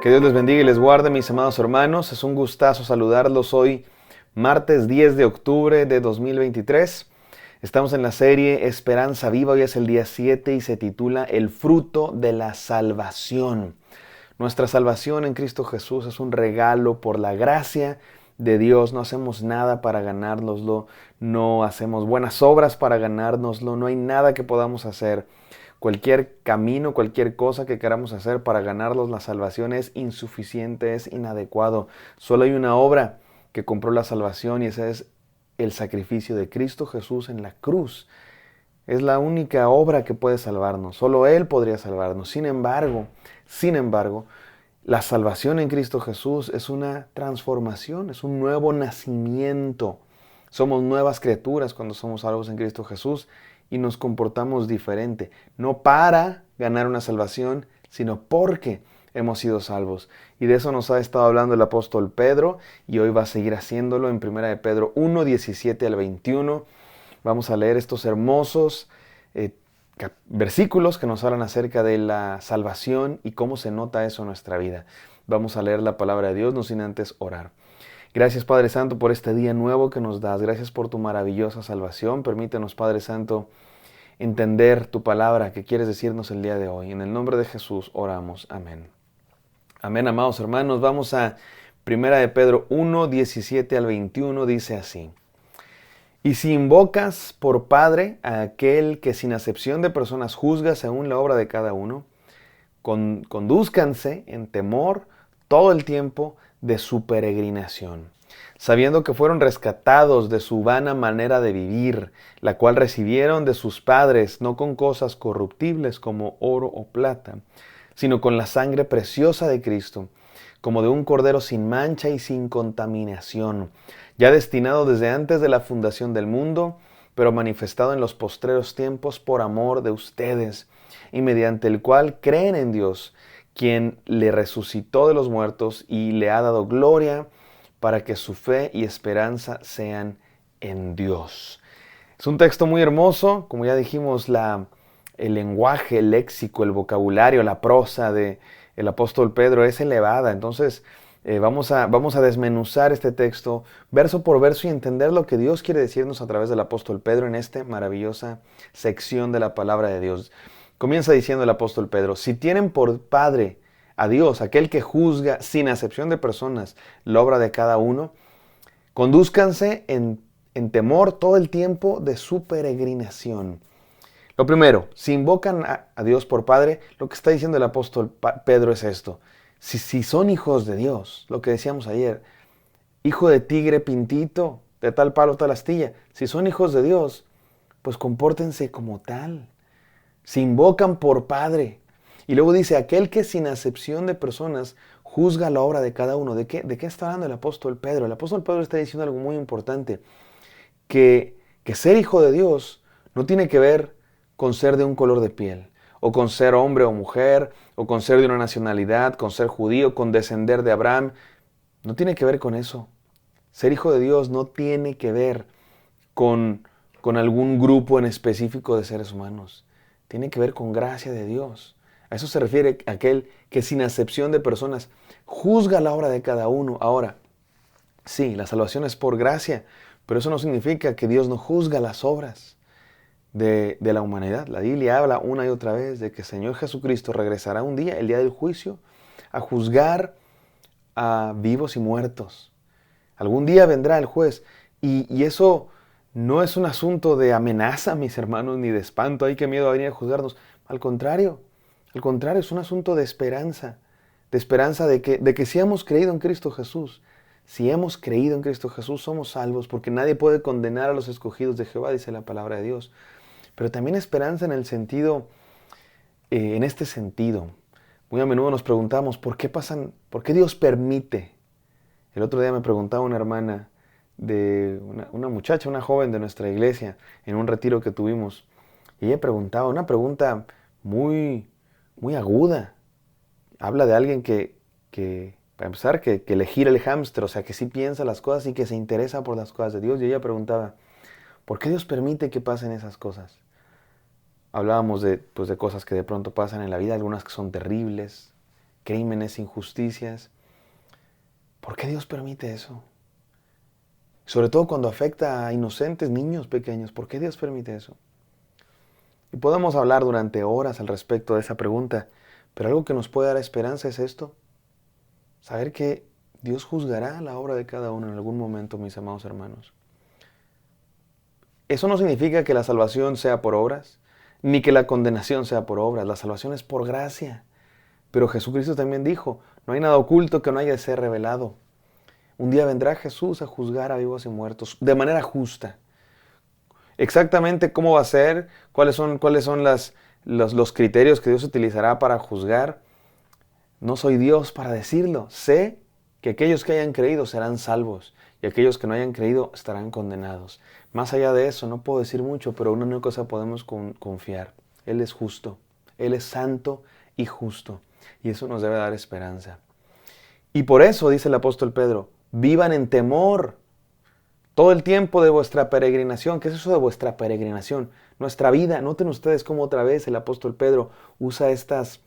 Que Dios les bendiga y les guarde, mis amados hermanos. Es un gustazo saludarlos hoy, martes 10 de octubre de 2023. Estamos en la serie Esperanza Viva. Hoy es el día 7 y se titula El fruto de la salvación. Nuestra salvación en Cristo Jesús es un regalo por la gracia de Dios. No hacemos nada para ganárnoslo, no hacemos buenas obras para ganárnoslo, no hay nada que podamos hacer. Cualquier camino, cualquier cosa que queramos hacer para ganarnos la salvación es insuficiente, es inadecuado. Solo hay una obra que compró la salvación y ese es el sacrificio de Cristo Jesús en la cruz. Es la única obra que puede salvarnos. Solo Él podría salvarnos. Sin embargo, la salvación en Cristo Jesús es una transformación, es un nuevo nacimiento. Somos nuevas criaturas cuando somos salvos en Cristo Jesús y nos comportamos diferente. No para ganar una salvación, sino porque hemos sido salvos. Y de eso nos ha estado hablando el apóstol Pedro y hoy va a seguir haciéndolo en 1 de Pedro 1, 17 al 21. Vamos a leer estos hermosos versículos que nos hablan acerca de la salvación y cómo se nota eso en nuestra vida. Vamos a leer la palabra de Dios, no sin antes orar. Gracias, Padre Santo, por este día nuevo que nos das. Gracias por tu maravillosa salvación. Permítenos, Padre Santo, entender tu palabra que quieres decirnos el día de hoy. En el nombre de Jesús oramos. Amén. Amén, amados hermanos. Vamos a 1 de Pedro 1, 17 al 21. Dice así. Y si invocas por Padre a aquel que sin acepción de personas juzga según la obra de cada uno, condúzcanse en temor todo el tiempo de su peregrinación, sabiendo que fueron rescatados de su vana manera de vivir, la cual recibieron de sus padres, no con cosas corruptibles como oro o plata, sino con la sangre preciosa de Cristo, como de un cordero sin mancha y sin contaminación, ya destinado desde antes de la fundación del mundo, pero manifestado en los postreros tiempos por amor de ustedes, y mediante el cual creen en Dios, quien le resucitó de los muertos y le ha dado gloria para que su fe y esperanza sean en Dios. Es un texto muy hermoso, como ya dijimos, el lenguaje, el léxico, el vocabulario, la prosa del apóstol Pedro es elevada. Entonces vamos a desmenuzar este texto verso por verso y entender lo que Dios quiere decirnos a través del apóstol Pedro en esta maravillosa sección de la palabra de Dios. Comienza diciendo el apóstol Pedro, si tienen por Padre a Dios, aquel que juzga sin acepción de personas la obra de cada uno, condúzcanse en temor todo el tiempo de su peregrinación. Lo primero, si invocan a Dios por Padre, lo que está diciendo el apóstol Pedro es esto. Si son hijos de Dios, lo que decíamos ayer, hijo de tigre pintito, de tal palo tal astilla, si son hijos de Dios, pues compórtense como tal. Se invocan por Padre. Y luego dice, aquel que sin acepción de personas juzga la obra de cada uno. ¿De qué está hablando el apóstol Pedro? El apóstol Pedro está diciendo algo muy importante, que ser hijo de Dios no tiene que ver con ser de un color de piel, o con ser hombre o mujer, o con ser de una nacionalidad, con ser judío, con descender de Abraham. No tiene que ver con eso. Ser hijo de Dios no tiene que ver con algún grupo en específico de seres humanos. Tiene que ver con gracia de Dios. A eso se refiere aquel que sin acepción de personas juzga la obra de cada uno. Ahora, sí, la salvación es por gracia, pero eso no significa que Dios no juzga las obras de la humanidad. La Biblia habla una y otra vez de que el Señor Jesucristo regresará un día, el día del juicio, a juzgar a vivos y muertos. Algún día vendrá el juez y eso no es un asunto de amenaza, mis hermanos, ni de espanto. ¡Ay, qué miedo a venir a juzgarnos! Al contrario, es un asunto de esperanza de que si hemos creído en Cristo Jesús, somos salvos, porque nadie puede condenar a los escogidos de Jehová, dice la palabra de Dios. Pero también esperanza en este sentido. Muy a menudo nos preguntamos, ¿por qué Dios permite? El otro día me preguntaba una hermana de una muchacha, una joven de nuestra iglesia, en un retiro que tuvimos. Y ella preguntaba una pregunta muy, muy aguda. Habla de alguien para empezar, que le gira el hámster, o sea, que sí piensa las cosas y que se interesa por las cosas de Dios. Y ella preguntaba, ¿por qué Dios permite que pasen esas cosas? Hablábamos de cosas que de pronto pasan en la vida, algunas que son terribles, crímenes, injusticias. ¿Por qué Dios permite eso? Sobre todo cuando afecta a inocentes niños pequeños. ¿Por qué Dios permite eso? Y podemos hablar durante horas al respecto de esa pregunta, pero algo que nos puede dar esperanza es esto. Saber que Dios juzgará la obra de cada uno en algún momento, mis amados hermanos. Eso no significa que la salvación sea por obras, ni que la condenación sea por obras. La salvación es por gracia. Pero Jesucristo también dijo, no hay nada oculto que no haya de ser revelado. Un día vendrá Jesús a juzgar a vivos y muertos de manera justa. Exactamente cómo va a ser, cuáles son los criterios que Dios utilizará para juzgar. No soy Dios para decirlo. Sé que aquellos que hayan creído serán salvos y aquellos que no hayan creído estarán condenados. Más allá de eso, no puedo decir mucho, pero una única cosa podemos confiar. Él es justo, Él es santo y justo. Y eso nos debe dar esperanza. Y por eso, dice el apóstol Pedro, vivan en temor todo el tiempo de vuestra peregrinación. ¿Qué es eso de vuestra peregrinación? Nuestra vida. Noten ustedes cómo otra vez el apóstol Pedro usa estas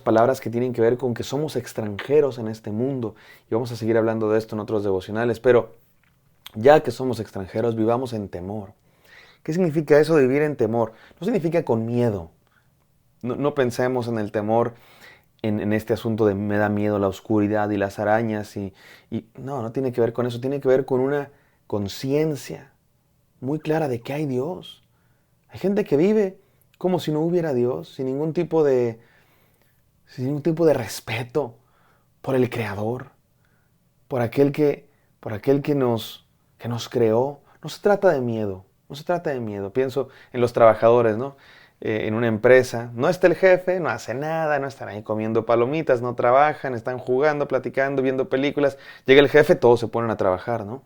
palabras que tienen que ver con que somos extranjeros en este mundo. Y vamos a seguir hablando de esto en otros devocionales. Pero ya que somos extranjeros, vivamos en temor. ¿Qué significa eso de vivir en temor? No significa con miedo. No pensemos en el temor en este asunto de me da miedo la oscuridad y las arañas. No tiene que ver con eso. Tiene que ver con una conciencia muy clara de que hay Dios. Hay gente que vive como si no hubiera Dios, sin ningún tipo de respeto por el Creador, por aquel que nos creó. No se trata de miedo, no se trata de miedo. Pienso en los trabajadores, ¿no? En una empresa, no está el jefe, no hace nada, no están ahí comiendo palomitas, no trabajan, están jugando, platicando, viendo películas. Llega el jefe, todos se ponen a trabajar, ¿no?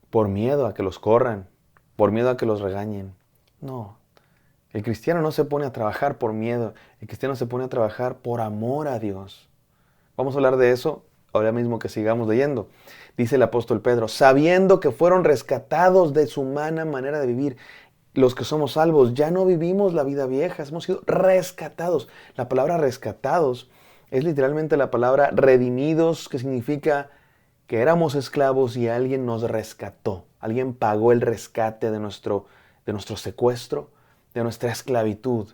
Por miedo a que los corran, por miedo a que los regañen. No, el cristiano no se pone a trabajar por miedo, el cristiano se pone a trabajar por amor a Dios. Vamos a hablar de eso ahora mismo que sigamos leyendo. Dice el apóstol Pedro, sabiendo que fueron rescatados de su humana manera de vivir. Los que somos salvos ya no vivimos la vida vieja, hemos sido rescatados. La palabra rescatados es literalmente la palabra redimidos, que significa que éramos esclavos y alguien nos rescató. Alguien pagó el rescate de nuestro secuestro, de nuestra esclavitud.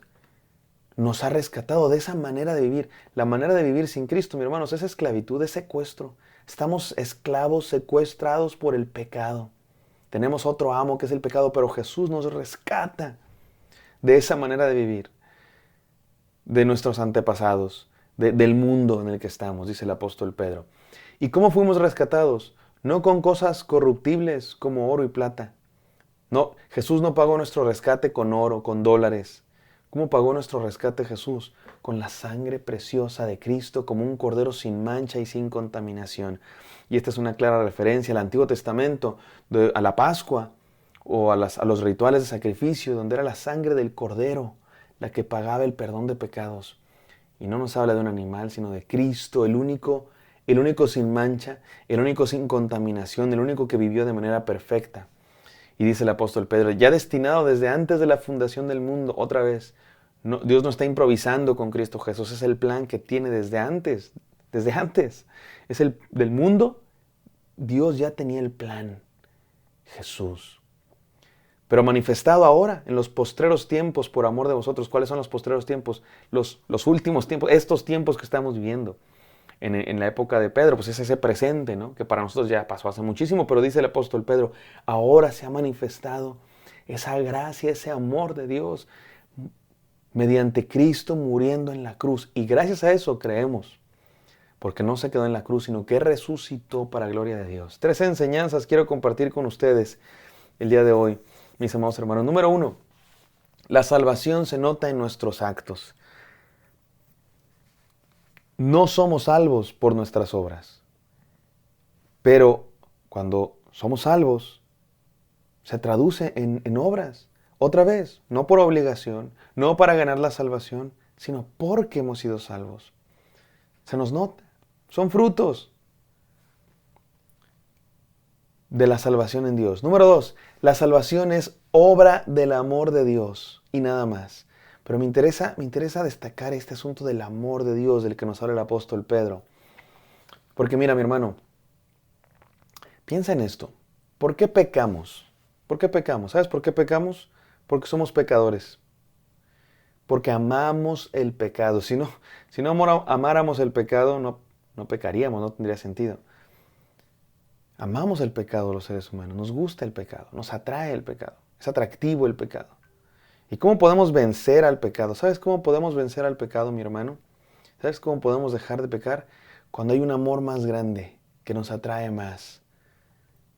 Nos ha rescatado de esa manera de vivir. La manera de vivir sin Cristo, mis hermanos, es esclavitud, es secuestro. Estamos esclavos, secuestrados por el pecado. Tenemos otro amo que es el pecado, pero Jesús nos rescata de esa manera de vivir, de nuestros antepasados, del mundo en el que estamos, dice el apóstol Pedro. ¿Y cómo fuimos rescatados? No con cosas corruptibles como oro y plata. No, Jesús no pagó nuestro rescate con oro, con dólares. ¿Cómo pagó nuestro rescate Jesús? Con la sangre preciosa de Cristo, como un cordero sin mancha y sin contaminación. Y esta es una clara referencia al Antiguo Testamento, a la Pascua o a los rituales de sacrificio, donde era la sangre del cordero la que pagaba el perdón de pecados. Y no nos habla de un animal, sino de Cristo, el único sin mancha, el único sin contaminación, el único que vivió de manera perfecta. Y dice el apóstol Pedro, ya destinado desde antes de la fundación del mundo, otra vez, Dios no está improvisando con Cristo Jesús, es el plan que tiene desde antes. Es el del mundo, Dios ya tenía el plan, Jesús. Pero manifestado ahora, en los postreros tiempos, por amor de vosotros. ¿Cuáles son los postreros tiempos? Los últimos tiempos, estos tiempos que estamos viviendo. En la época de Pedro, pues es ese presente, ¿no? Que para nosotros ya pasó hace muchísimo, pero dice el apóstol Pedro, ahora se ha manifestado esa gracia, ese amor de Dios mediante Cristo muriendo en la cruz. Y gracias a eso creemos, porque no se quedó en la cruz, sino que resucitó para gloria de Dios. 3 enseñanzas quiero compartir con ustedes el día de hoy, mis amados hermanos. Número 1, la salvación se nota en nuestros actos. No somos salvos por nuestras obras, pero cuando somos salvos, se traduce en obras. Otra vez, no por obligación, no para ganar la salvación, sino porque hemos sido salvos. Se nos nota, son frutos de la salvación en Dios. Número 2, la salvación es obra del amor de Dios y nada más. Pero me interesa destacar este asunto del amor de Dios del que nos habla el apóstol Pedro. Porque mira, mi hermano, piensa en esto. ¿Por qué pecamos? ¿Por qué pecamos? ¿Sabes por qué pecamos? Porque somos pecadores. Porque amamos el pecado. Si no amáramos el pecado, no pecaríamos, no tendría sentido. Amamos el pecado los seres humanos, nos gusta el pecado, nos atrae el pecado, es atractivo el pecado. ¿Y cómo podemos vencer al pecado? ¿Sabes cómo podemos vencer al pecado, mi hermano? ¿Sabes cómo podemos dejar de pecar? Cuando hay un amor más grande que nos atrae más.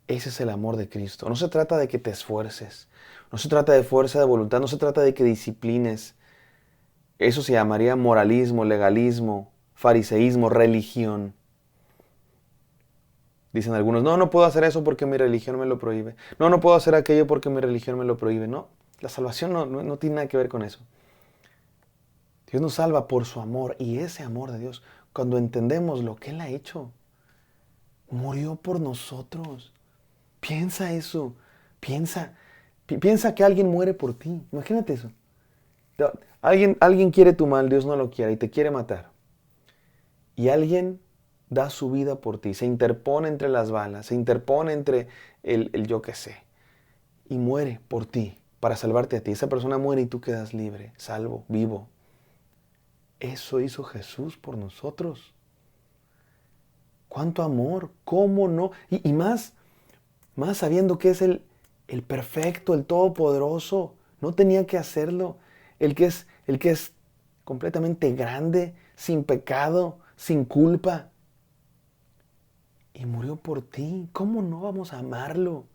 Ese es el amor de Cristo. No se trata de que te esfuerces, no se trata de fuerza de voluntad, no se trata de que disciplines. Eso se llamaría moralismo, legalismo, fariseísmo, religión. Dicen algunos, no puedo hacer eso porque mi religión me lo prohíbe. No puedo hacer aquello porque mi religión me lo prohíbe. No, la salvación no tiene nada que ver con eso. Dios nos salva por su amor y ese amor de Dios, cuando entendemos lo que Él ha hecho, murió por nosotros. Piensa eso, piensa que alguien muere por ti. Imagínate eso. Alguien quiere tu mal, Dios no lo quiere y te quiere matar. Y alguien da su vida por ti, se interpone entre las balas, se interpone entre el yo qué sé, y muere por ti, para salvarte a ti. Esa persona muere y tú quedas libre, salvo, vivo. Eso hizo Jesús por nosotros. ¡Cuánto amor! ¿Cómo no? Y más sabiendo que es el perfecto, el todopoderoso. No tenía que hacerlo. El que es completamente grande, sin pecado, sin culpa. Y murió por ti. ¿Cómo no vamos a amarlo?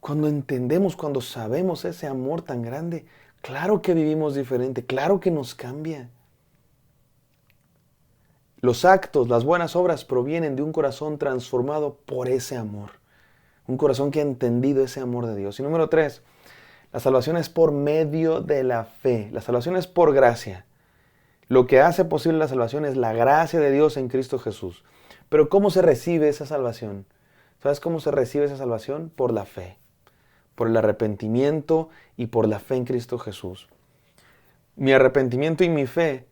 Cuando entendemos, cuando sabemos ese amor tan grande, claro que vivimos diferente, claro que nos cambia. Los actos, las buenas obras provienen de un corazón transformado por ese amor. Un corazón que ha entendido ese amor de Dios. Y número 3, la salvación es por medio de la fe. La salvación es por gracia. Lo que hace posible la salvación es la gracia de Dios en Cristo Jesús. Pero ¿cómo se recibe esa salvación? ¿Sabes cómo se recibe esa salvación? Por la fe, por el arrepentimiento y por la fe en Cristo Jesús. Mi arrepentimiento y mi fe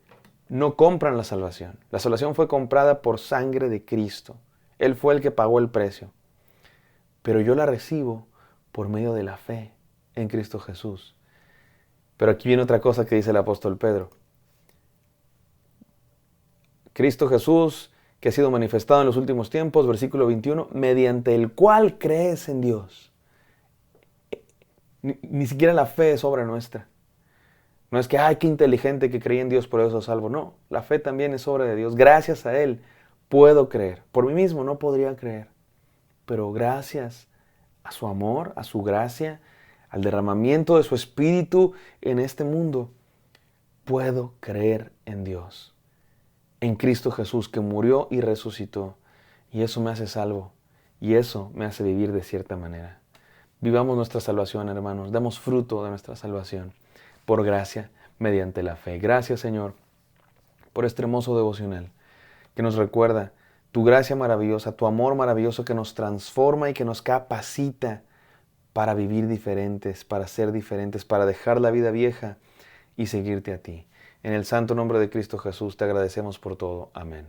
no compran la salvación. La salvación fue comprada por sangre de Cristo. Él fue el que pagó el precio. Pero yo la recibo por medio de la fe en Cristo Jesús. Pero aquí viene otra cosa que dice el apóstol Pedro. Cristo Jesús, que ha sido manifestado en los últimos tiempos, versículo 21, mediante el cual crees en Dios. Ni siquiera la fe es obra nuestra. No es que, ay, qué inteligente que creí en Dios, por eso salvo. No, la fe también es obra de Dios. Gracias a Él puedo creer. Por mí mismo no podría creer. Pero gracias a su amor, a su gracia, al derramamiento de su Espíritu en este mundo, puedo creer en Dios. En Cristo Jesús, que murió y resucitó. Y eso me hace salvo. Y eso me hace vivir de cierta manera. Vivamos nuestra salvación, hermanos. Demos fruto de nuestra salvación. Por gracia, mediante la fe. Gracias, Señor, por este hermoso devocional que nos recuerda tu gracia maravillosa, tu amor maravilloso que nos transforma y que nos capacita para vivir diferentes, para ser diferentes, para dejar la vida vieja y seguirte a ti. En el santo nombre de Cristo Jesús te agradecemos por todo. Amén.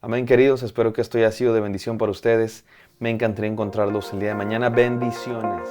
Amén, queridos. Espero que esto haya sido de bendición para ustedes. Me encantaría encontrarlos el día de mañana. Bendiciones.